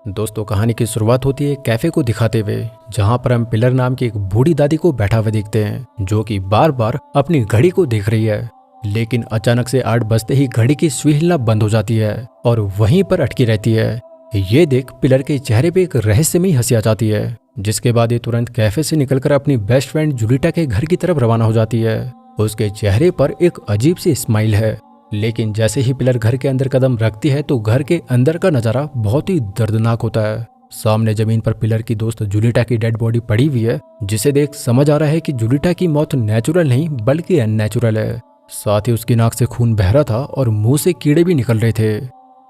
दोस्तों कहानी की शुरुआत होती है कैफे को दिखाते हुए, जहां पर हम पिलर नाम की एक बूढ़ी दादी को बैठा हुआ देखते हैं जो कि बार बार अपनी घड़ी को देख रही है। लेकिन अचानक से 8 बजते ही घड़ी की सुई हिलना बंद हो जाती है और वहीं पर अटकी रहती है। ये देख पिलर के चेहरे पे एक रहस्यमयी हंसी आ जाती है, जिसके बाद ये तुरंत कैफे से निकलकर अपनी बेस्ट फ्रेंड जूलिटा के घर की तरफ रवाना हो जाती है। उसके चेहरे पर एक अजीब सी स्माइल है। लेकिन जैसे ही पिलर घर के अंदर कदम रखती है तो घर के अंदर का नजारा बहुत ही दर्दनाक होता है। सामने जमीन पर पिलर की दोस्त जूलिटा की डेड बॉडी पड़ी हुई है, जिसे देख समझ आ रहा है कि जूलिटा की मौत नेचुरल नहीं बल्कि अननेचुरल है। साथ ही उसकी नाक से खून बह रहा था और मुंह से कीड़े भी निकल रहे थे।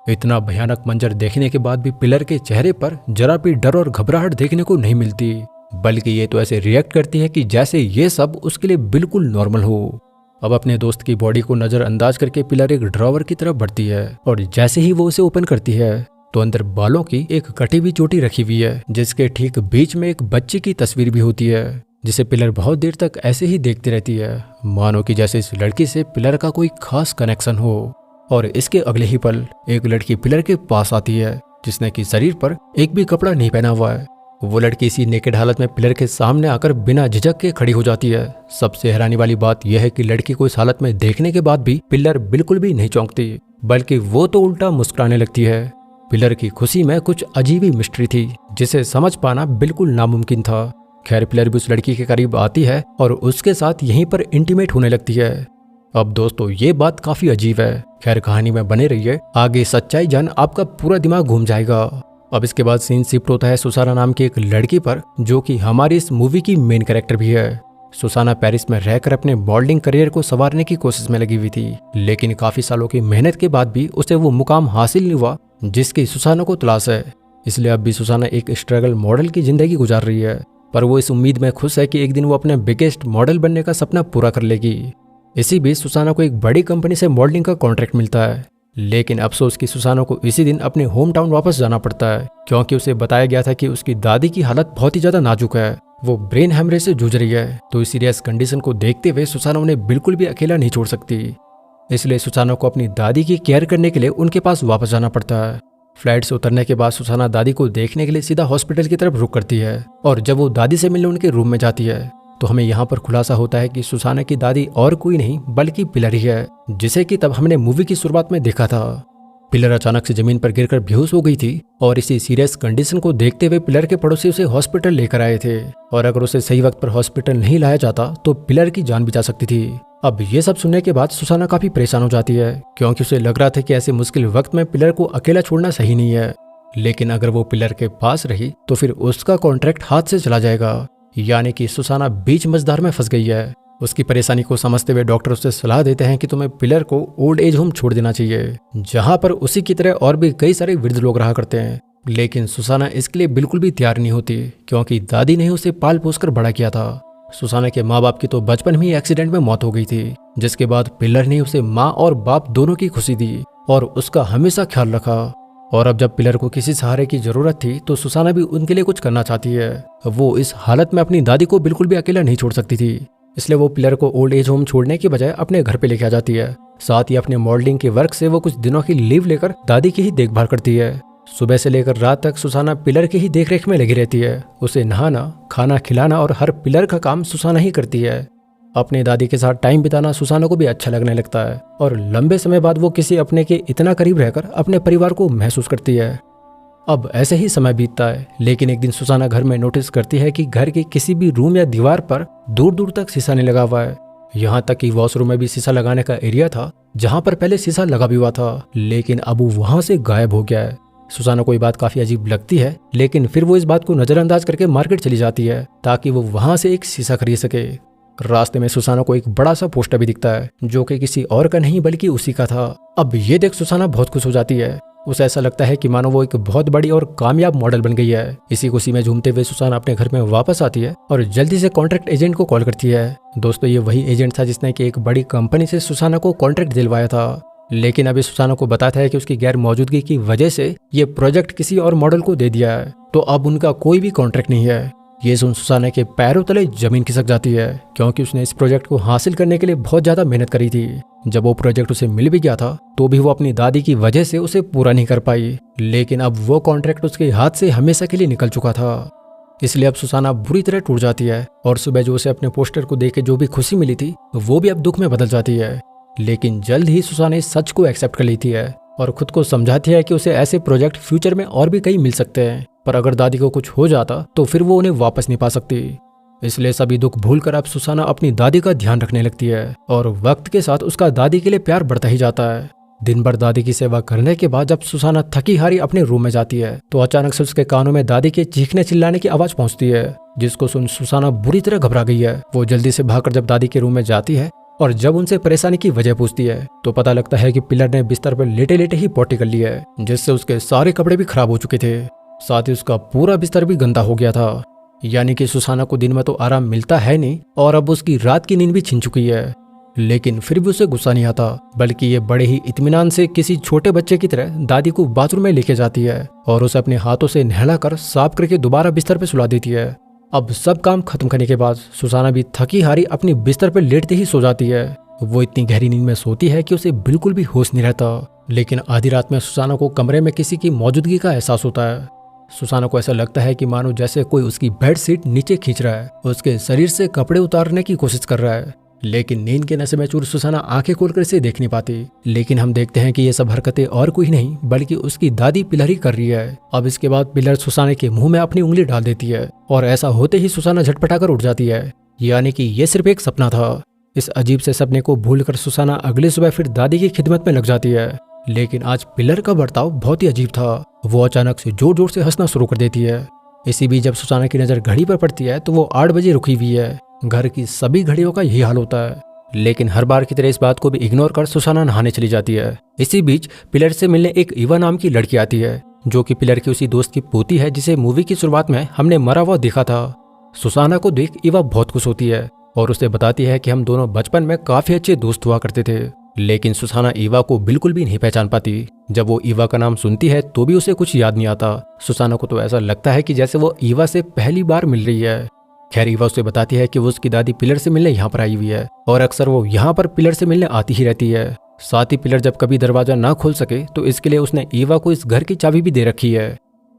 इतना भयानक मंजर देखने के बाद भी पिलर के चेहरे पर जरा भी डर और घबराहट देखने को नहीं मिलती, बल्कि ये तो ऐसे रिएक्ट करती है कि जैसे ये सब उसके लिए बिल्कुल नॉर्मल हो। अब अपने दोस्त की बॉडी को नजरअंदाज करके पिलर एक ड्रॉवर की तरफ बढ़ती है और जैसे ही वो उसे ओपन करती है तो अंदर बालों की एक कटी हुई चोटी रखी हुई है, जिसके ठीक बीच में एक बच्चे की तस्वीर भी होती है, जिसे पिलर बहुत देर तक ऐसे ही देखती रहती है, मानो कि जैसे इस लड़की से पिलर का कोई खास कनेक्शन हो। और इसके अगले ही पल एक लड़की पिलर के पास आती है, जिसने कि शरीर पर एक भी कपड़ा नहीं पहना हुआ है। वो लड़की इसी नेकेड हालत में पिलर के सामने आकर बिना झिझक के खड़ी हो जाती है। सबसे हैरानी वाली बात यह है कि लड़की को इस हालत में देखने के बाद भी पिलर बिल्कुल भी नहीं चौंकती, बल्कि वो तो उल्टा मुस्कुराने लगती है। पिलर की खुशी में कुछ अजीब ही मिस्ट्री थी, जिसे समझ पाना बिल्कुल नामुमकिन था। खैर पिलर भी उस लड़की के करीब आती है और उसके साथ यहीं पर इंटीमेट होने लगती है। अब दोस्तों ये बात काफी अजीब है। खैर कहानी में बने रहिए, आगे सच्चाई जान आपका पूरा दिमाग घूम जाएगा। अब इसके बाद सीन शिफ्ट होता है सुसाना नाम की एक लड़की पर, जो कि हमारी इस मूवी की मेन कैरेक्टर भी है। सुसाना पेरिस में रहकर अपने मॉडलिंग करियर को संवारने की कोशिश में लगी हुई थी, लेकिन काफी सालों की मेहनत के बाद भी उसे वो मुकाम हासिल नहीं हुआ जिसकी सुसाना को तलाश है। इसलिए अब भी सुसाना एक स्ट्रगल मॉडल की जिंदगी गुजार रही है, पर वो इस उम्मीद में खुश है कि एक दिन वो अपने बिगेस्ट मॉडल बनने का सपना पूरा कर लेगी। इसी बीच सुसाना को एक बड़ी कंपनी से मॉडलिंग का कॉन्ट्रैक्ट मिलता है, लेकिन अफसोस कि सुसाना को इसी दिन अपने होम टाउन वापस जाना पड़ता है, क्योंकि उसे बताया गया था कि उसकी दादी की हालत बहुत ही ज्यादा नाजुक है। वो ब्रेन हेमरेज से जूझ रही है। तो इस सीरियस कंडीशन को देखते हुए सुसाना उन्हें बिल्कुल भी अकेला नहीं छोड़ सकती। इसलिए सुसाना को अपनी दादी की केयर करने के लिए उनके पास वापस जाना पड़ता है। फ्लाइट से उतरने के बाद सुसाना दादी को देखने के लिए सीधा हॉस्पिटल की तरफ रुख करती है, और जब वो दादी से मिलने उनके रूम में जाती है तो हमें यहाँ पर खुलासा होता है कि सुसाना की दादी और कोई नहीं बल्कि पिलर ही है, जिसे कि तब हमने मूवी की शुरुआत में देखा था। पिलर अचानक से जमीन पर गिरकर बेहोश हो गई थी, और इसी सीरियस कंडीशन को देखते हुए पिलर के पड़ोसी उसे हॉस्पिटल लेकर आए थे, और अगर उसे सही वक्त पर हॉस्पिटल नहीं लाया जाता तो पिलर की जान भी जा सकती थी। अब ये सब सुनने के बाद सुसाना काफी परेशान हो जाती है, क्योंकि उसे लग रहा था कि ऐसे मुश्किल वक्त में पिलर को अकेला छोड़ना सही नहीं है। लेकिन अगर वो पिलर के पास रही तो फिर उसका कॉन्ट्रैक्ट हाथ से चला जाएगा, यानी कि सुसाना बीच मझधार में फंस गई है। उसकी परेशानी को समझते हुए डॉक्टर उसे सलाह देते हैं कि तुम्हें पिलर को ओल्ड एज होम छोड़ देना चाहिए, जहां पर उसी की तरह और भी कई सारे वृद्ध लोग रहा करते हैं। लेकिन सुसाना इसके लिए बिल्कुल भी तैयार नहीं होती, क्योंकि दादी ने उसे पाल पोस कर बड़ा किया था। सुसाना के माँ बाप की तो बचपन में ही एक्सीडेंट में मौत हो गई थी, जिसके बाद पिलर ने उसे माँ और बाप दोनों की खुशी दी और उसका हमेशा ख्याल रखा। और अब जब पिलर को किसी सहारे की जरूरत थी तो सुसाना भी उनके लिए कुछ करना चाहती है। वो इस हालत में अपनी दादी को बिल्कुल भी अकेला नहीं छोड़ सकती थी, इसलिए वो पिलर को ओल्ड एज होम छोड़ने की बजाय अपने घर पे लेके आ जाती है। साथ ही अपने मॉडलिंग के वर्क से वो कुछ दिनों की लीव लेकर दादी की ही देखभाल करती है। सुबह से लेकर रात तक सुसाना पिलर की ही देखरेख में लगी रहती है। उसे नहाना, खाना खिलाना और हर पिलर का काम सुसाना ही करती है। अपनी दादी के साथ टाइम बिताना सुसाना को भी अच्छा लगने लगता है, और लंबे समय बाद वो किसी अपने के इतना करीब रहकर अपने परिवार को महसूस करती है। अब ऐसे ही समय बीतता है, लेकिन एक दिन सुसाना घर में नोटिस करती है कि घर के किसी भी रूम या दीवार पर दूर दूर तक शीशा नहीं लगा हुआ है। यहाँ तक कि वॉशरूम में भी शीशा लगाने का एरिया था, जहाँ पर पहले शीशा लगा भी हुआ था, लेकिन अब वो वहां से गायब हो गया है। सुसाना को ये बात काफी अजीब लगती है, लेकिन फिर वो इस बात को नजरअंदाज करके मार्केट चली जाती है ताकि वो वहां से एक शीशा खरीद सके। रास्ते में सुसाना को एक बड़ा सा पोस्टर भी दिखता है, जो कि किसी और का नहीं बल्कि उसी का था। अब ये देख सुसाना बहुत खुश हो जाती है। उसे ऐसा लगता है कि मानो वो एक बहुत बड़ी और कामयाब मॉडल बन गई है। इसी खुशी में झूमते हुए सुसाना अपने घर में वापस आती है और जल्दी से कॉन्ट्रैक्ट एजेंट को कॉल करती है। दोस्तों ये वही एजेंट था जिसने कि एक बड़ी कंपनी से सुसाना को कॉन्ट्रैक्ट दिलवाया था, लेकिन अभी सुसाना को बताता है कि उसकी गैर मौजूदगी की वजह से ये प्रोजेक्ट किसी और मॉडल को दे दिया है, तो अब उनका कोई भी कॉन्ट्रैक्ट नहीं है। ये सुन सुसाना के पैरों तले जमीन खिसक जाती है, क्योंकि उसने इस प्रोजेक्ट को हासिल करने के लिए बहुत ज्यादा मेहनत करी थी। जब वो प्रोजेक्ट उसे मिल भी गया था तो भी वो अपनी दादी की वजह से उसे पूरा नहीं कर पाई। लेकिन अब वो कॉन्ट्रैक्ट उसके हाथ से हमेशा के लिए निकल चुका था। इसलिए अब सुसाना बुरी तरह टूट जाती है और सुबह जो उसे अपने पोस्टर को देख के जो भी खुशी मिली थी वो भी अब दुख में बदल जाती है। लेकिन जल्द ही सुसाना इस सच को एक्सेप्ट कर लेती है और खुद को समझाती है कि उसे ऐसे प्रोजेक्ट फ्यूचर में और भी कई मिल सकते हैं, पर अगर दादी को कुछ हो जाता तो फिर वो उन्हें वापस नहीं पा सकती। इसलिए सभी दुख भूलकर अब सुसाना अपनी दादी का ध्यान रखने लगती है और वक्त के साथ उसका दादी के लिए प्यार बढ़ता ही जाता है। दिन भर दादी की सेवा करने के बाद जब सुसाना थकी हारी अपने रूम में जाती है तो अचानक से उसके कानों में दादी के चीखने चिल्लाने की आवाज पहुंचती है, जिसको सुन सुसाना बुरी तरह घबरा गई है। वो जल्दी से भागकर जब दादी के रूम में जाती है और जब उनसे परेशानी की वजह पूछती है तो पता लगता है कि पिलर ने बिस्तर पर लेटे लेटे ही पॉटी कर ली है, जिससे उसके सारे कपड़े भी खराब हो चुके थे, साथ ही उसका पूरा बिस्तर भी गंदा हो गया था। यानी कि सुसाना को दिन में तो आराम मिलता है नहीं और अब उसकी रात की नींद भी छिन चुकी है। लेकिन फिर भी उसे गुस्सा नहीं आता, बल्कि ये बड़े ही इत्मीनान से किसी छोटे बच्चे की तरह दादी को बाथरूम में लेके जाती है और उसे अपने हाथों से नहलाकर साफ करके दोबारा बिस्तर पर सुला देती है। अब सब काम खत्म करने के बाद सुसाना भी थकी हारी अपनी बिस्तर पर लेटते ही सो जाती है। वो इतनी गहरी नींद में सोती है कि उसे बिल्कुल भी होश नहीं रहता। लेकिन आधी रात में सुसाना को कमरे में किसी की मौजूदगी का एहसास होता है। सुसाना को ऐसा लगता है कि मानो जैसे कोई उसकी बेड शीट नीचे खींच रहा है, उसके शरीर से कपड़े उतारने की कोशिश कर रहा है। लेकिन नींद के नशे में चूर सुसाना आंखें खोलकर इसे देख नहीं पाती। लेकिन हम देखते हैं कि ये सब हरकतें और कोई नहीं बल्कि उसकी दादी पिलर ही कर रही है। अब इसके बाद पिलर सुसाना के मुंह में अपनी उंगली डाल देती है और ऐसा होते ही सुसाना झटपटाकर उठ जाती है, यानी कि ये सिर्फ एक सपना था। इस अजीब से सपने को भूलकर सुसाना अगली सुबह फिर दादी की खिदमत में लग जाती है। लेकिन आज पिलर का बर्ताव बहुत ही अजीब था। वो अचानक से जोर जोर से हंसना शुरू कर देती है। इसी बीच जब सुसाना की नजर घड़ी पर पड़ती है तो वो 8 बजे रुकी हुई है। घर की सभी घड़ियों का यही हाल होता है। लेकिन हर बार की तरह इस बात को भी इग्नोर कर सुसाना नहाने चली जाती है। इसी बीच पिलर से मिलने एक ईवा नाम की लड़की आती है, जो कि पिलर की उसी दोस्त की पोती है जिसे मूवी की शुरुआत में हमने मरा हुआ देखा था। सुसाना को देख ईवा बहुत खुश होती है और उसे बताती है कि हम दोनों बचपन में काफी अच्छे दोस्त हुआ करते थे। लेकिन सुसाना ईवा को बिल्कुल भी नहीं पहचान पाती। जब वो ईवा का नाम सुनती है तो भी उसे कुछ याद नहीं आता। सुसाना को तो ऐसा लगता है कि जैसे वो ईवा से पहली बार मिल रही है। खैर ईवा उसे बताती है कि वो उसकी दादी पिलर से मिलने यहाँ पर आई हुई है और अक्सर वो यहाँ पर पिलर से मिलने आती ही रहती है। साथ ही पिलर जब कभी दरवाजा ना खोल सके तो इसके लिए उसने ईवा को इस घर की चाबी भी दे रखी है।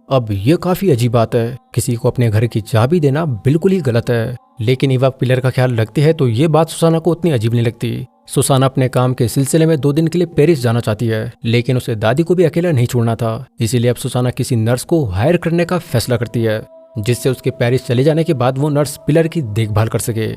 अब ये काफी अजीब बात है, किसी को अपने घर की चाबी देना बिल्कुल ही गलत है। लेकिन ईवा पिलर का ख्याल रखती है तो ये बात सुसाना को उतनी अजीब नहीं लगती। सुसाना अपने काम के सिलसिले में 2 दिन के लिए पेरिस जाना चाहती है, लेकिन उसे दादी को भी अकेला नहीं छोड़ना था। इसीलिए अब सुसाना किसी नर्स को हायर करने का फैसला करती है, जिससे उसके पेरिस चले जाने के बाद वो नर्स पिलर की देखभाल कर सके।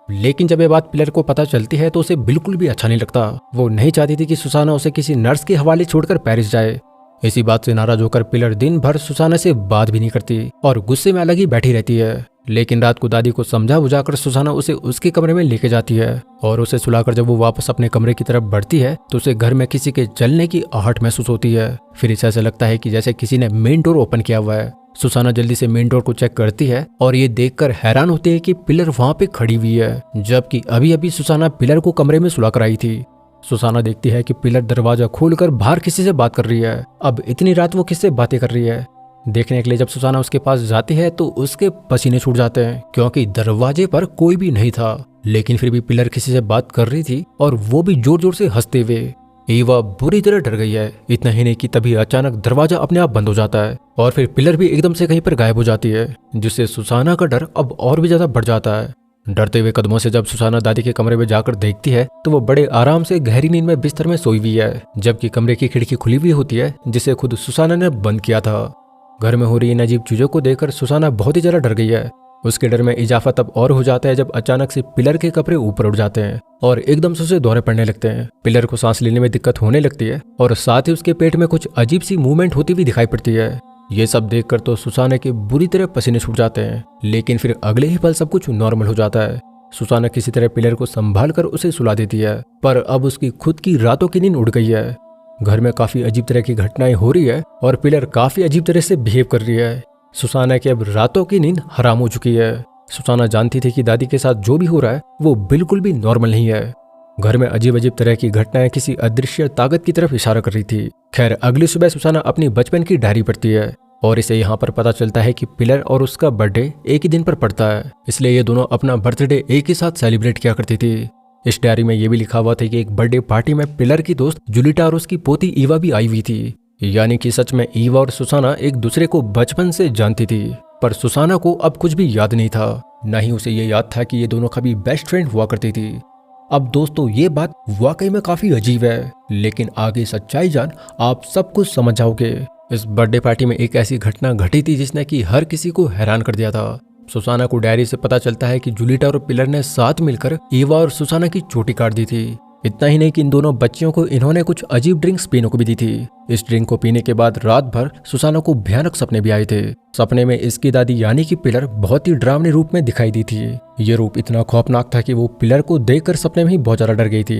लेकिन जब ये बात पिलर को पता चलती है तो उसे बिल्कुल भी अच्छा नहीं लगता। वो नहीं चाहती थी कि सुसाना उसे किसी नर्स के हवाले छोड़कर पेरिस जाए। इसी बात से नाराज होकर पिलर दिन भर सुसाना से बात भी नहीं करती और गुस्से में अलग ही बैठी रहती है। लेकिन रात को दादी को समझा बुझाकर सुसाना उसे उसके कमरे में लेके जाती है और उसे सुलाकर जब वो वापस अपने कमरे की तरफ बढ़ती है तो उसे घर में किसी के जलने की आहट महसूस होती है। फिर इसे ऐसा लगता है कि जैसे किसी ने मेन डोर ओपन किया हुआ है। सुसाना जल्दी से मेन डोर को चेक करती है और ये देखकर हैरान होती है कि पिलर वहां पे खड़ी हुई है, जबकि अभी अभी सुसाना पिलर को कमरे में सुलाकर आई थी। सुसाना देखती है कि पिलर दरवाजा खोलकर बाहर किसी से बात कर रही है। अब इतनी रात वो किससे बातें कर रही है? देखने के लिए जब सुसाना उसके पास जाती है तो उसके पसीने छूट जाते हैं, क्योंकि दरवाजे पर कोई भी नहीं था। लेकिन फिर भी पिलर किसी से बात कर रही थी और वो भी जोर जोर से हंसते हुए। ईवा बुरी तरह डर गई है। इतना ही नहीं कि तभी अचानक दरवाजा अपने आप बंद हो जाता है और फिर पिलर भी एकदम से कहीं पर गायब हो जाती है, जिससे सुसाना का डर अब और भी ज्यादा बढ़ जाता है। डरते हुए कदमों से जब सुसाना दादी के कमरे में जाकर देखती है तो वो बड़े आराम से गहरी नींद में बिस्तर में सोई हुई है, जबकि कमरे की खिड़की खुली हुई होती है जिसे खुद सुसाना ने बंद किया था। घर में हो रही इन अजीब चीजों को देखकर सुसाना बहुत ही ज्यादा डर गई है। उसके डर में इजाफा तब और हो जाता है जब अचानक से पिलर के कपड़े ऊपर उठ जाते हैं और एकदम से उसे दौरे पड़ने लगते हैं। पिलर को सांस लेने में दिक्कत होने लगती है और साथ ही उसके पेट में कुछ अजीब सी मूवमेंट होती हुई दिखाई पड़ती है। ये सब देखकर तो सुसाना के बुरी तरह पसीने छूट जाते हैं, लेकिन फिर अगले ही पल सब कुछ नॉर्मल हो जाता है। सुसाना किसी तरह पिलर को संभाल कर उसे सुला देती है, पर अब उसकी खुद की रातों की नींद उड़ गई है। घर में काफी अजीब तरह की घटनाएं हो रही है और पिलर काफी अजीब तरह से बिहेव कर रही है। सुसाना की अब रातों की नींद हराम हो चुकी है। सुसाना जानती थी कि दादी के साथ जो भी हो रहा है वो बिल्कुल भी नॉर्मल नहीं है। घर में अजीब अजीब तरह की घटनाएं किसी अदृश्य ताकत की तरफ इशारा कर रही थी। खैर अगली सुबह सुसाना अपनी बचपन की डायरी पढ़ती है और इसे यहाँ पर पता चलता है कि पिलर और उसका बर्थडे एक ही दिन पर पड़ता है, इसलिए ये दोनों अपना बर्थडे एक ही साथ सेलिब्रेट किया करती थी। इस डायरी में ये भी लिखा हुआ था कि एक बर्थडे पार्टी में पिलर की दोस्त जूलिटा और उसकी पोती ईवा भी आई हुई थी। यानी कि सच में ईवा और सुसाना एक दूसरे को बचपन से जानती थी, पर सुसाना को अब कुछ भी याद नहीं था, न ही उसे ये याद था कि ये दोनों कभी बेस्ट फ्रेंड हुआ करती थी। अब दोस्तों ये बात वाकई में काफी अजीब है, लेकिन आगे सच्चाई जान आप सब कुछ समझ जाओगे। इस बर्थडे पार्टी में एक ऐसी घटना घटी थी जिसने कि हर किसी को हैरान कर दिया था। सुसाना को डायरी से पता चलता है कि जूलिटा और पिलर ने साथ मिलकर ईवा और सुसाना की चोटी काट दी थी। इतना ही नहीं कि इन दोनों बच्चियों को इन्होंने कुछ अजीब ड्रिंक्स पीने को भी दी थी। इस ड्रिंक को पीने के बाद रात भर सुसाना को भयानक सपने भी आए थे। सपने में इसकी दादी यानी कि पिलर बहुत ही डरावने रूप में दिखाई दी थी। ये रूप इतना खौफनाक था कि वो पिलर को देखकर सपने में ही बहुत ज्यादा डर गई थी।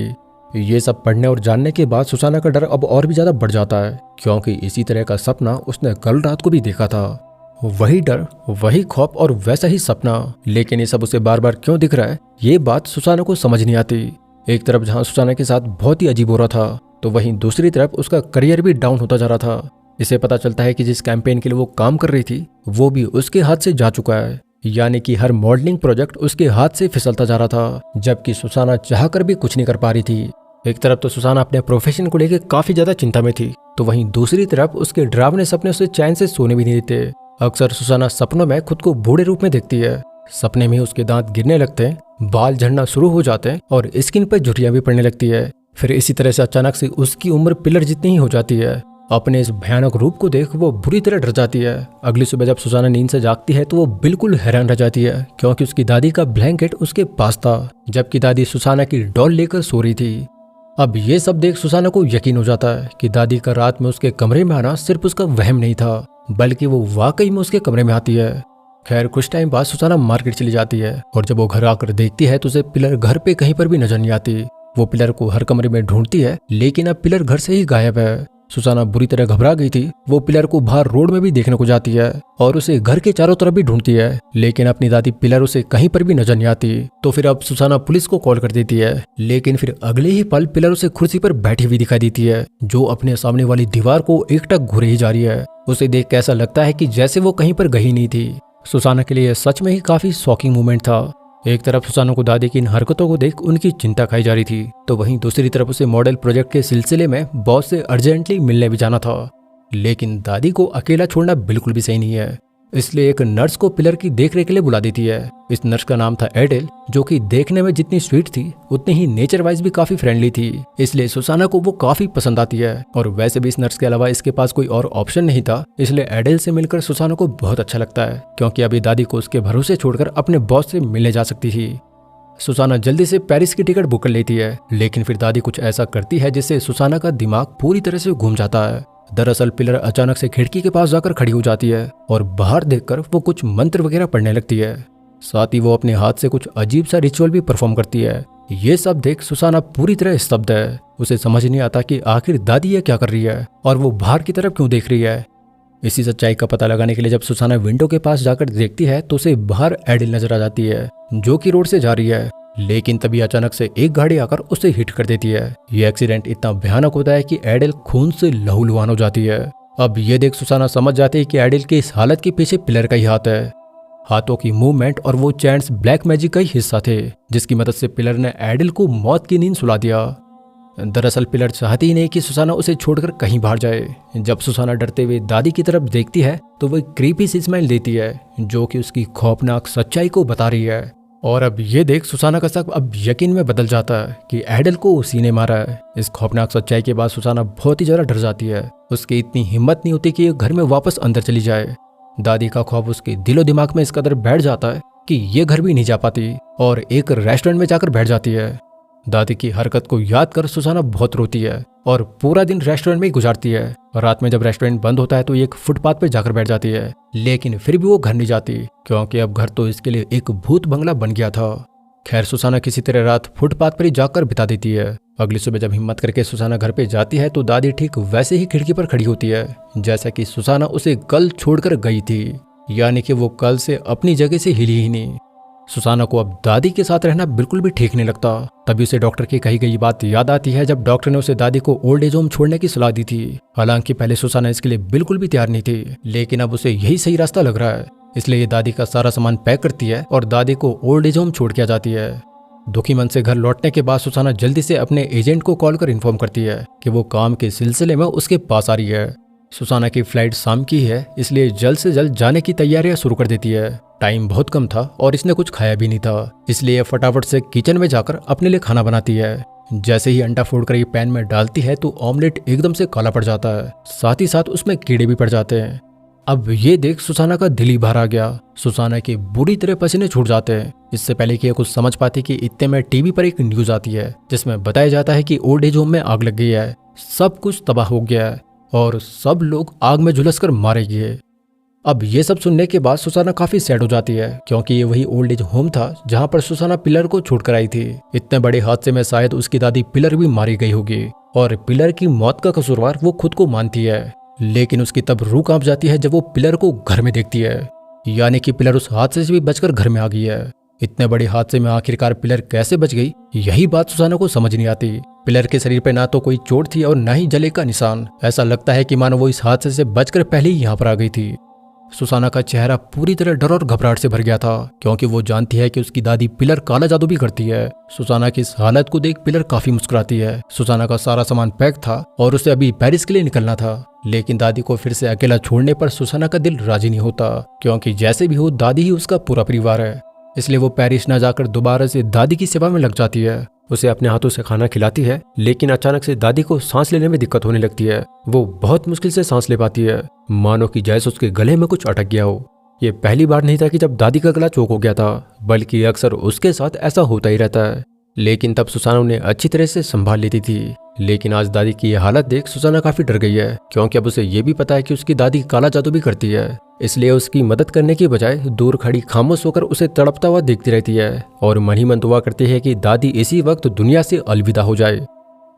ये सब पढ़ने और जानने के बाद सुसाना का डर अब और भी ज्यादा बढ़ जाता है, क्योंकि इसी तरह का सपना उसने कल रात को भी देखा था। वही डर, वही खौफ और वैसा ही सपना, लेकिन ये सब उसे बार बार क्यों दिख रहा है, ये बात सुसाना को समझ नहीं आती। एक तरफ जहां सुसाना के साथ बहुत ही अजीब हो रहा था, तो वहीं दूसरी तरफ उसका करियर भी डाउन होता जा रहा था। इसे पता चलता है कि जिस कैंपेन के लिए वो काम कर रही थी वो भी उसके हाथ से जा चुका है, यानी कि हर मॉडलिंग प्रोजेक्ट उसके हाथ से फिसलता जा रहा था, जबकि सुसाना चाहकर भी कुछ नहीं कर पा रही थी। एक तरफ तो सुसाना अपने प्रोफेशन को लेकर काफी ज्यादा चिंता में थी, तो वहीं दूसरी तरफ उसके डरावने सपने उसे चैन से सोने भी नहीं देते। अक्सर सुसाना सपनों में खुद को बूढ़े रूप में देखती है। सपने में उसके दांत गिरने लगते हैं, बाल झड़ना शुरू हो जाते हैं और स्किन पर झुर्रियां भी पड़ने लगती है। फिर इसी तरह से अचानक से उसकी उम्र पिलर जितनी ही हो जाती है। अपने इस भयानक रूप को देख वो बुरी तरह डर जाती है। अगली सुबह जब सुसाना नींद से जागती है तो वो बिल्कुल हैरान रह जाती है, क्योंकि उसकी दादी का ब्लैंकेट उसके पास था, जबकि दादी सुसाना की डॉल लेकर सो रही थी। अब ये सब देख सुसाना को यकीन हो जाता है कि दादी का रात में उसके कमरे में आना सिर्फ उसका वहम नहीं था, बल्कि वो वाकई में उसके कमरे में आती है। खैर कुछ टाइम बाद सुसाना मार्केट चली जाती है और जब वो घर आकर देखती है तो उसे पिलर घर पे कहीं पर भी नजर नहीं आती। वो पिलर को हर कमरे में ढूंढती है, लेकिन अब पिलर घर से ही गायब है। सुसाना बुरी तरह घबरा गई थी। वो पिलर को बाहर रोड में भी देखने को जाती है और उसे घर के चारों तरफ भी ढूंढती है, लेकिन अपनी दादी पिलर उसे कहीं पर भी नजर नहीं आती। तो फिर अब सुसाना पुलिस को कॉल कर देती है, लेकिन फिर अगले ही पल पिलर उसे कुर्सी पर बैठी हुई दिखाई देती है, जो अपने सामने वाली दीवार को एकटक घूरे ही जा रही है। उसे देख के ऐसा लगता है कि जैसे वो कहीं पर गई नहीं थी। सुसाना के लिए सच में ही काफी शॉकिंग मोमेंट था। एक तरफ सुसाना को दादी की इन हरकतों को देख उनकी चिंता खाई जा रही थी, तो वहीं दूसरी तरफ उसे मॉडल प्रोजेक्ट के सिलसिले में बॉस से अर्जेंटली मिलने भी जाना था। लेकिन दादी को अकेला छोड़ना बिल्कुल भी सही नहीं है, इसलिए एक नर्स को पिलर की देखरेख के लिए बुला देती है। इस नर्स का नाम था एडेल, जो कि देखने में जितनी स्वीट थी उतनी ही नेचर वाइज भी काफी फ्रेंडली थी, इसलिए सुसाना को वो काफी पसंद आती है। और वैसे भी इस नर्स के अलावा इसके पास कोई और ऑप्शन नहीं था, इसलिए एडेल से मिलकर सुसाना को बहुत अच्छा लगता है, क्योंकि अभी दादी को उसके भरोसे छोड़कर अपने बॉस से मिलने जा सकती थी। सुसाना जल्दी से पेरिस की टिकट बुक कर लेती है, लेकिन फिर दादी कुछ ऐसा करती है जिससे सुसाना का दिमाग पूरी तरह से घूम जाता है। दरअसल पिलर अचानक से खिड़की के पास जाकर खड़ी हो जाती है और बाहर देखकर वो कुछ मंत्र वगैरह पढ़ने लगती है। साथ ही वो अपने हाथ से कुछ अजीब सा रिचुअल भी परफॉर्म करती है। ये सब देख सुसाना पूरी तरह स्तब्ध है। उसे समझ नहीं आता कि आखिर दादी ये क्या कर रही है और वो बाहर की तरफ क्यों देख रही है। इसी सच्चाई का पता लगाने के लिए जब सुसाना विंडो के पास जाकर देखती है तो उसे बाहर एडेल नजर आ जाती है, जो कि रोड से जा रही है। लेकिन तभी अचानक से एक गाड़ी आकर उसे हिट कर देती है। ये एक्सीडेंट इतना भयानक होता है कि एडेल खून से लहूलुहान हो जाती है। अब ये देख सुसाना समझ जाती है कि एडेल की इस हालत के पीछे पिलर का ही हाथ है। हाथों की मूवमेंट और वो चैंट्स ब्लैक मैजिक का ही हिस्सा थे, जिसकी मदद से पिलर ने एडेल को मौत की नींद सुला दिया। दरअसल पिलर चाहती ही नहीं कि सुसाना उसे छोड़कर कहीं बाहर जाए। जब सुसाना डरते हुए दादी की तरफ देखती है तो वह क्रीपी सी स्माइल देती है, जो कि उसकी खौफनाक सच्चाई को बता रही है। और अब ये देख सुसाना का शक अब यकीन में बदल जाता है कि एडेल को उसी ने मारा है। इस खौफनाक सच्चाई के बाद सुसाना बहुत ही ज्यादा डर जाती है। उसकी इतनी हिम्मत नहीं होती कि ये घर में वापस अंदर चली जाए। दादी का खौफ उसके दिलो दिमाग में इस कदर बैठ जाता है कि ये घर भी नहीं जा पाती और एक रेस्टोरेंट में जाकर बैठ जाती है। दादी की हरकत को याद कर सुसाना बहुत रोती है और पूरा दिन रेस्टोरेंट में ही गुजारती है। रात में जब रेस्टोरेंट बंद होता है तो ये एक फुटपाथ पर जाकर बैठ जाती है, लेकिन फिर भी वो घर नहीं जाती, क्योंकि अब घर तो इसके लिए एक भूत बंगला बन गया था। खैर सुसाना किसी तरह रात फुटपाथ पर ही जाकर बिता देती है। अगली सुबह जब हिम्मत करके सुसाना घर पे जाती है तो दादी ठीक वैसे ही खिड़की पर खड़ी होती है जैसा कि सुसाना उसे कल छोड़कर गई थी, यानी कि वो कल से अपनी जगह से हिली ही नहीं। सुसाना को अब दादी के साथ रहना बिल्कुल भी ठीक नहीं लगता। तभी उसे डॉक्टर की कही गई बात याद आती है जब डॉक्टर ने उसे दादी को ओल्ड एज होम छोड़ने की सलाह दी थी। हालांकि पहले सुसाना इसके लिए बिल्कुल भी तैयार नहीं थी, लेकिन अब उसे यही सही रास्ता लग रहा है। इसलिए ये दादी का सारा सामान पैक करती है और दादी को ओल्ड एज होम छोड़ के आ जाती है। दुखी मन से घर लौटने के बाद सुसाना जल्दी से अपने एजेंट को कॉल कर इन्फॉर्म करती है कि वो काम के सिलसिले में उसके पास आ रही है। सुसाना की फ्लाइट शाम की है, इसलिए जल्द से जल्द जाने की तैयारियां शुरू कर देती है। टाइम बहुत कम था और इसने कुछ खाया भी नहीं था, इसलिए फटाफट से किचन में जाकर अपने लिए खाना बनाती है। जैसे ही अंडा फोड़ कर ये पैन में डालती है तो ऑमलेट एकदम से काला पड़ जाता है, साथ ही साथ उसमें कीड़े भी पड़ जाते हैं। अब ये देख सुसाना का दिल ही बाहर आ गया। सुसाना के बुरी तरह पसीने छूट जाते हैं। इससे पहले कि ये कुछ समझ पाती कि इतने में टीवी पर एक न्यूज आती है जिसमें बताया जाता है कि ओल्ड एज होम में आग लग गई है, सब कुछ तबाह हो गया है और सब लोग आग में झुलस कर मारे गए। अब ये सब सुनने के बाद सुसाना काफी सैड हो जाती है, क्योंकि ये वही ओल्ड एज होम था जहाँ पर सुसाना पिलर को छोड़कर आई थी। इतने बड़े हादसे में शायद उसकी दादी पिलर भी मारी गई होगी और पिलर की मौत का कसूरवार वो खुद को मानती है। लेकिन उसकी तब रूह कांप जाती है जब वो पिलर को घर में देखती है, यानी कि पिलर उस हादसे से भी बचकर घर में आ गई है। इतने बड़े हादसे में आखिरकार पिलर कैसे बच गई, यही बात सुसाना को समझ नहीं आती। पिलर के शरीर पर ना तो कोई चोट थी और ना ही जले का निशान। ऐसा लगता है कि मानो वो इस हादसे से बचकर पहले ही यहाँ पर आ गई थी। सुसाना का चेहरा पूरी तरह डर और घबराहट से भर गया था, क्योंकि वो जानती है कि उसकी दादी पिलर काला जादू भी करती है। सुसाना की इस हालत को देख पिलर काफी मुस्कुराती है। सुसाना का सारा सामान पैक था और उसे अभी पेरिस के लिए निकलना था, लेकिन दादी को फिर से अकेला छोड़ने पर सुसाना का दिल राजी नहीं होता, क्योंकि जैसे भी हो दादी ही उसका पूरा परिवार है। इसलिए वो पेरिस न जाकर दोबारा से दादी की सेवा में लग जाती है। उसे अपने हाथों से खाना खिलाती है, लेकिन अचानक से दादी को सांस लेने में दिक्कत होने लगती है। वो बहुत मुश्किल से सांस ले पाती है, मानो कि जैसे उसके गले में कुछ अटक गया हो। ये पहली बार नहीं था कि जब दादी का गला चोक हो गया था, बल्कि अक्सर उसके साथ ऐसा होता ही रहता है। लेकिन तब सुसाना उन्हें अच्छी तरह से संभाल लेती थी। लेकिन आज दादी की यह हालत देख सुसाना काफी डर गई है, क्योंकि अब उसे ये भी पता है कि उसकी दादी काला जादू भी करती है। इसलिए उसकी मदद करने की बजाय दूर खड़ी खामोश होकर उसे तड़पता हुआ देखती रहती है और मन ही मन दुआ करती है कि दादी इसी वक्त दुनिया से अलविदा हो जाए।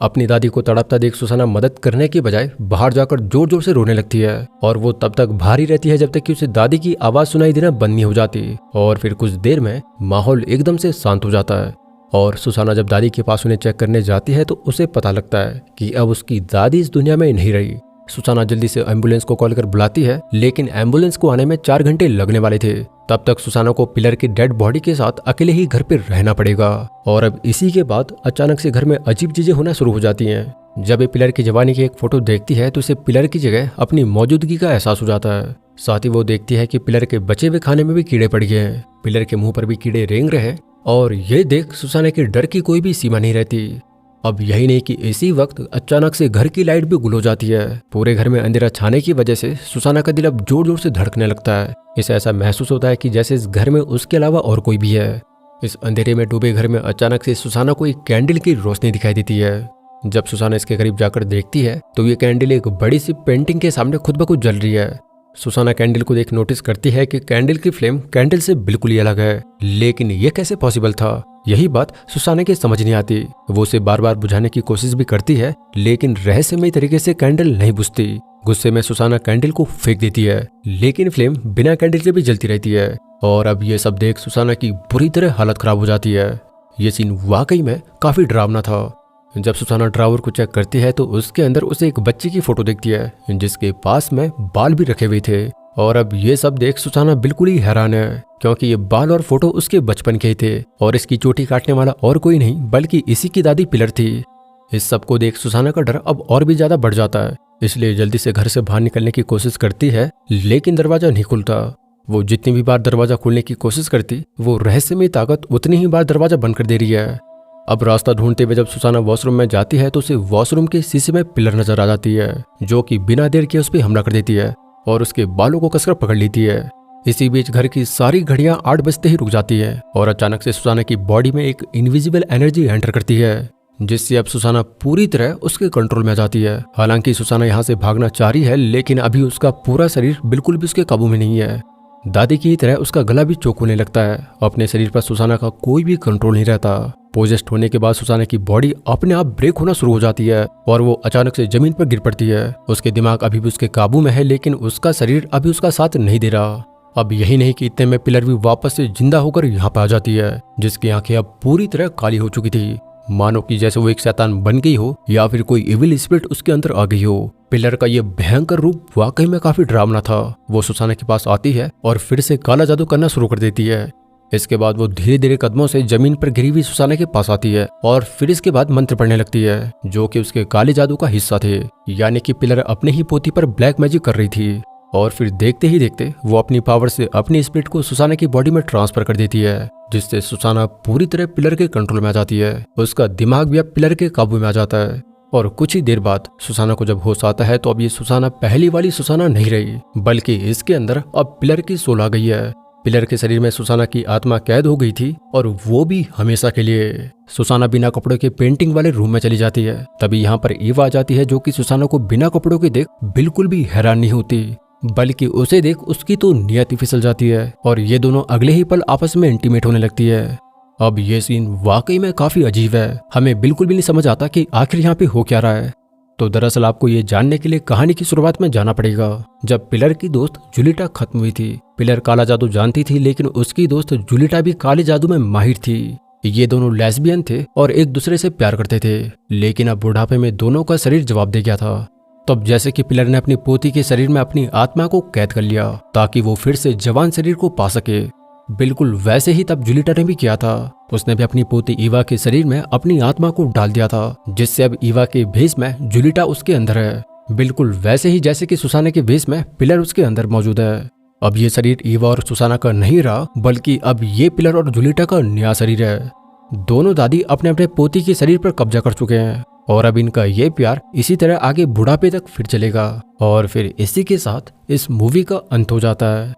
अपनी दादी को तड़पता देख सुसाना मदद करने की बजाय बाहर जाकर जोर जोर से रोने लगती है और वो तब तक बाहर ही रहती है जब तक कि उसे दादी की आवाज सुनाई देना बंद नहीं हो जाती। और फिर कुछ देर में माहौल एकदम से शांत हो जाता है और सुसाना जब दादी के पास उन्हें चेक करने जाती है तो उसे पता लगता है कि अब उसकी दादी इस दुनिया में नहीं रही। सुसाना जल्दी से एम्बुलेंस को कॉल कर बुलाती है, लेकिन एम्बुलेंस को आने में 4 घंटे लगने वाले थे। तब तक सुसाना को पिलर की डेड बॉडी के साथ अकेले ही घर पे रहना पड़ेगा। और अब इसी के बाद अचानक से घर में अजीब चीजें होना शुरू हो जाती हैं। जब ये पिलर की जवानी की एक फोटो देखती है तो उसे पिलर की जगह अपनी मौजूदगी का एहसास हो जाता है। साथ ही वो देखती है कि पिलर के बचे हुए खाने में भी कीड़े पड़ गए हैं, पिलर के मुंह पर भी कीड़े रेंग रहे हैं। और ये देख सुसाना के डर की कोई भी सीमा नहीं रहती। अब यही नहीं कि इसी वक्त अचानक से घर की लाइट भी गुल हो जाती है। पूरे घर में अंधेरा छाने की वजह से सुसाना का दिल अब जोर जोर से धड़कने लगता है। इसे ऐसा महसूस होता है कि जैसे इस घर में उसके अलावा और कोई भी है। इस अंधेरे में डूबे घर में अचानक से सुसाना को एक कैंडल की रोशनी दिखाई देती है। जब सुसाना इसके करीब जाकर देखती है तो ये कैंडल एक बड़ी सी पेंटिंग के सामने खुद ब खुद जल रही है। सुसाना कैंडल को देख नोटिस करती है कि कैंडल की फ्लेम कैंडल से बिल्कुल ही अलग है, लेकिन ये कैसे पॉसिबल था? यही बात सुसाना के समझ नहीं आती। वो उसे बार बार बुझाने की कोशिश भी करती है, लेकिन रहस्यमय तरीके से कैंडल नहीं बुझती। गुस्से में सुसाना कैंडल को फेंक देती है, लेकिन फ्लेम बिना कैंडल के भी जलती रहती है। और अब ये सब देख सुसाना की बुरी तरह हालत खराब हो जाती है। ये सीन वाकई में काफी डरावना था। जब सुसाना ड्रावर को चेक करती है तो उसके अंदर उसे एक बच्चे की फोटो दिखती है, जिसके पास में बाल भी रखे हुए थे। और अब ये सब देख सुसाना बिल्कुल ही हैरान है, क्योंकि ये बाल और फोटो उसके बचपन के ही थे और इसकी चोटी काटने वाला और कोई नहीं बल्कि इसी की दादी पिलर थी। इस सब को देख सुसाना का डर अब और भी ज्यादा बढ़ जाता है, इसलिए जल्दी से घर से बाहर निकलने की कोशिश करती है, लेकिन दरवाजा नहीं खुलता। वो जितनी भी बार दरवाजा खोलने की कोशिश करती, वो रहस्यमय ताकत उतनी ही बार दरवाजा बंद कर दे रही है। अब रास्ता ढूंढते हुए जब सुसाना वॉशरूम में जाती है तो उसे वॉशरूम के शीशे में पिलर नजर आ जाती है, जो कि बिना देर के उस पर हमला कर देती है और उसके बालों को कसकर पकड़ लेती है। इसी बीच घर की सारी घड़ियां 8 बजते ही रुक जाती है और अचानक से सुसाना की बॉडी में एक इनविजिबल एनर्जी एंटर करती है, जिससे अब सुसाना पूरी तरह उसके कंट्रोल में आ जाती है। हालांकि सुसाना यहाँ से भागना चाह रही है, लेकिन अभी उसका पूरा शरीर बिल्कुल भी उसके काबू में नहीं है। दादी की तरह उसका गला भी चोक होने लगता है। अपने शरीर पर सुसाना का कोई भी कंट्रोल नहीं रहता। पोजेस्ट होने के बाद सुसाना की बॉडी अपने आप ब्रेक होना शुरू हो जाती है और वो अचानक से जमीन पर गिर पड़ती है। उसके दिमाग अभी भी उसके काबू में है, लेकिन उसका शरीर अभी उसका साथ नहीं दे रहा। अब यही नहीं कि इतने में पिलर भी वापस से जिंदा होकर यहाँ पे आ जाती है, जिसकी आंखें अब पूरी तरह काली हो चुकी थी, मानो कि जैसे वो एक शैतान बन गई हो या फिर कोई इविल स्पिरिट उसके अंदर आ गई हो। पिलर का ये भयंकर रूप वाकई में काफी डरावना था। वो सुसाना के पास आती है और फिर से काला जादू करना शुरू कर देती है। इसके बाद वो धीरे धीरे कदमों से जमीन पर गिरी हुई सुसाना के पास आती है और फिर इसके बाद मंत्र पढ़ने लगती है, जो कि उसके काले जादू का हिस्सा थे। यानी कि पिलर अपने ही पोती पर ब्लैक मैजिक कर रही थी और फिर देखते ही देखते वो अपनी पावर से अपनी स्पिरिट को सुसाना की बॉडी में ट्रांसफर कर देती है, जिससे सुसाना पूरी तरह पिलर के कंट्रोल में आ जाती है। उसका दिमाग भी अब पिलर के काबू में आ जाता है और कुछ ही देर बाद सुसाना को जब होश आता है तो अब ये सुसाना पहली वाली सुसाना नहीं रही, बल्कि इसके अंदर अब पिलर की सोल आ गई है। पिलर के शरीर में सुसाना की आत्मा कैद हो गई थी और वो भी हमेशा के लिए। सुसाना बिना कपड़ों के पेंटिंग वाले रूम में चली जाती है। तभी यहाँ पर ईवा आ जाती है, जो कि सुसाना को बिना कपड़ों के देख बिल्कुल भी हैरान नहीं होती, बल्कि उसे देख उसकी तो नियत ही फिसल जाती है और ये दोनों अगले ही पल आपस में इंटीमेट होने लगती है। अब ये सीन वाकई में काफी अजीब है। हमें बिल्कुल भी नहीं समझ आता कि आखिर यहाँ पे हो क्या रहा है। तो दरअसल आपको ये जानने के लिए कहानी की शुरुआत में जाना पड़ेगा। जब पिलर की दोस्त जूलिटा खत्म हुई थी, पिलर काला जादू जानती थी, लेकिन उसकी दोस्त जूलिटा भी काले जादू में माहिर थी। ये दोनों लेस्बियन थे और एक दूसरे से प्यार करते थे, लेकिन अब बुढ़ापे में दोनों का शरीर जवाब दे गया था। तब जैसे कि पिलर ने अपनी पोती के शरीर में अपनी आत्मा को कैद कर लिया ताकि वो फिर से जवान शरीर को पा सके, बिल्कुल वैसे ही तब जूलिटा ने भी किया था। उसने भी अपनी पोती ईवा के शरीर में अपनी आत्मा को डाल दिया था, जिससे अब ईवा के भेष में जूलिटा उसके अंदर है, बिल्कुल वैसे ही जैसे कि सुसाना के भेष में पिलर उसके अंदर मौजूद है। अब ये शरीर ईवा और सुसाना का नहीं रहा, बल्कि अब ये पिलर और जूलिटा का नया शरीर है। दोनों दादी अपने अपने पोती के शरीर पर कब्जा कर चुके हैं और अब इनका ये प्यार इसी तरह आगे बुढ़ापे तक फिर चलेगा। और फिर इसी के साथ इस मूवी का अंत हो जाता है।